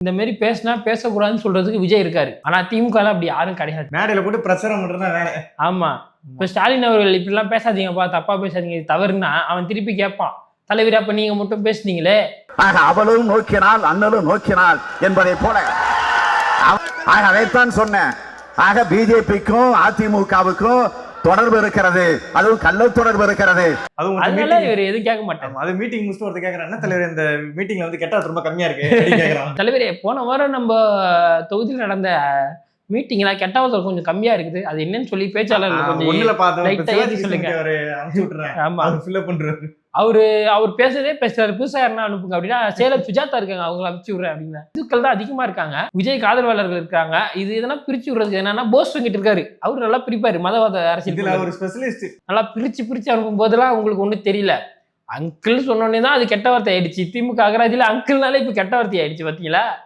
இந்த மாதிரி பேசினா பேசக்கூடாதுன்னு சொல்றதுக்கு விஜய் இருக்காரு. ஆனா திமுக அப்படி யாரும் கிடையாது. மேடையில போட்டு பிரச்சாரம் பண்றதுதான் வேலை. ஆமா. இப்ப ஸ்டாலின் அவர்கள் இப்படிலாம் பேசாதீங்கப்பா, தப்பா பேசாதீங்க, இது தவறுனா அவன் திருப்பி கேட்பான், தலைவர் அப்ப நீங்க மட்டும் பேசுனீங்களே. அவளும் நோக்கினால் அண்ணலும் நோக்கினால் என்பதை போல அதைத்தான் சொன்னேன். ஆக பிஜேபிக்கும் அதிமுகவுக்கும் தொடர்பு இருக்கிறது, அதுவும் கள்ள தொடர்பு இருக்கிறது. அதனால இவர் எதுவும் கேட்க மாட்டாங்க. அது மீட்டிங் முடிச்சுட்டு ஒருத்தர் கேட்கறாங்க, தலைவர் இந்த மீட்டிங்ல வந்து கெட்டா ரொம்ப கம்மியா இருக்கு கேட்கறான். தலைவரே, போன வாரம் நம்ம தொகுதியில் நடந்த மீட்டிங்ல கெட்டவர்கள் கொஞ்சம் கம்மியா இருக்குது, அது என்னன்னு சொல்லி பேச்சாளர்கள் கொஞ்சம் ஒண்ணுல பார்த்தேன் சொல்லுங்க. அனுப்பிச்சு விட்டுறேன். ஆமா, ஃபில் பண்றாரு. அவர் பேசுறதே பேசுறாரு. புதுசா யாருன்னா அனுப்புங்க அப்படின்னா சேலம் சுஜாதா இருக்காங்க, அவங்க அனுப்பிச்சு விடுறேன் அப்படின்னா இதுக்கள் தான் அதிகமா இருக்காங்க. விஜய் ஆதரவாளர்கள் இருக்காங்க. இது இதெல்லாம் பிரிச்சு விடுறதுக்கு என்னன்னா போஸ் வாங்கிட்டு இருக்காரு. அவரு நல்லா பிரிப்பாரு மதவாத அரசியல், ஒரு ஸ்பெஷலிஸ்ட். நல்லா பிரிச்சு அனுப்பும் போதெல்லாம் உங்களுக்கு ஒண்ணும் தெரியல. அங்கிள் சொன்னோடனே தான் அது கெட்ட வார்த்தை ஆயிடுச்சு. திமுக அகராதியில அங்கிள்னாலே இப்ப கெட்ட வார்த்தை ஆயிடுச்சு பாத்தீங்களா.